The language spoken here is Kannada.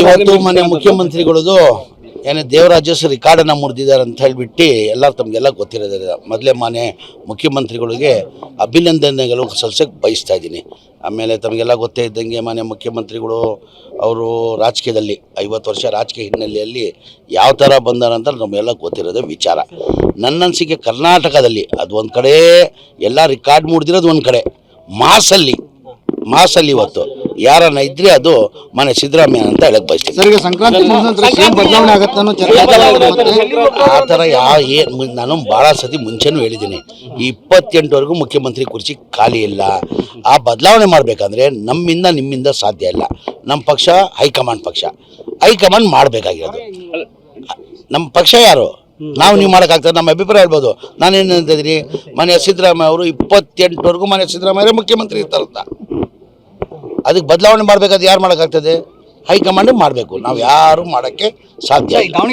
ಇವತ್ತು ಮನೆ ಮುಖ್ಯಮಂತ್ರಿಗಳದು ಏನೇ ದೇವರಾಜ ರೆಕಾರ್ಡನ್ನು ಮುರಿದಿದ್ದಾರೆ ಅಂತ ಹೇಳಿಬಿಟ್ಟು ಎಲ್ಲರೂ ತಮಗೆಲ್ಲ ಗೊತ್ತಿರೋದಿಲ್ಲ. ಮೊದಲೇ ಮಾನ್ಯ ಮುಖ್ಯಮಂತ್ರಿಗಳಿಗೆ ಅಭಿನಂದನೆಗಳು ಸಲ್ಲಿಸೋಕ್ಕೆ ಬಯಸ್ತಾ ಇದ್ದೀನಿ. ಆಮೇಲೆ ತಮಗೆಲ್ಲ ಗೊತ್ತೇ ಇದ್ದಂಗೆ ಮಾನ್ಯ ಮುಖ್ಯಮಂತ್ರಿಗಳು ಅವರು ರಾಜಕೀಯದಲ್ಲಿ 50 ವರ್ಷ ರಾಜಕೀಯ ಹಿನ್ನೆಲೆಯಲ್ಲಿ ಯಾವ ಥರ ಬಂದಾರಂತ ನಮಗೆಲ್ಲ ಗೊತ್ತಿರೋದೇ ವಿಚಾರ. ನನ್ನ ಅನಿಸಿಕೆ ಕರ್ನಾಟಕದಲ್ಲಿ ಅದು ಒಂದು ಕಡೆ ಎಲ್ಲ ರೆಕಾರ್ಡ್ ಮುರಿದಿರೋದು ಒಂದು ಕಡೆ, ಮಾಸಲ್ಲಿ ಇವತ್ತು ಯಾರನ್ನ ಇದ್ರೆ ಅದು ಮನೆ ಸಿದ್ದರಾಮಯ್ಯ ಅಂತ ಹೇಳಕ್ ಬಯಸ್ತೀನಿ. ಆ ಥರ ನಾನು ಭಾಳ ಸತಿ ಮುಂಚೆನೂ ಹೇಳಿದ್ದೀನಿ, ಈ 28ವರೆಗೂ ಮುಖ್ಯಮಂತ್ರಿ ಕುರ್ಚಿ ಖಾಲಿ ಇಲ್ಲ. ಆ ಬದಲಾವಣೆ ಮಾಡಬೇಕಂದ್ರೆ ನಿಮ್ಮಿಂದ ಸಾಧ್ಯ ಇಲ್ಲ. ನಮ್ಮ ಪಕ್ಷ ಹೈಕಮಾಂಡ್ ಮಾಡಬೇಕಾಗಿರೋದು. ನಮ್ಮ ಪಕ್ಷ ಯಾರು ನಾವು ನೀವು ಮಾಡೋಕ್ಕಾಗ್ತದೆ, ನಮ್ಮ ಅಭಿಪ್ರಾಯ ಹೇಳ್ಬೋದು. ನಾನೇನು ಅಂತಿದ್ದೀನಿ, ಮನೆ ಸಿದ್ದರಾಮಯ್ಯ ಅವರು 28ವರೆಗೂ ಮನೆ ಸಿದ್ದರಾಮಯ್ಯ ಮುಖ್ಯಮಂತ್ರಿ ಇರ್ತಾರಂತ. ಅದಕ್ಕೆ ಬದಲಾವಣೆ ಮಾಡಬೇಕಾದ್ರೆ ಯಾರು ಮಾಡೋಕ್ಕಾಗ್ತದೆ? ಹೈಕಮಾಂಡ್ ಮಾಡಬೇಕು. ನಾವು ಯಾರು ಮಾಡೋಕ್ಕೆ ಸಾಧ್ಯ ಇಲ್ಲ.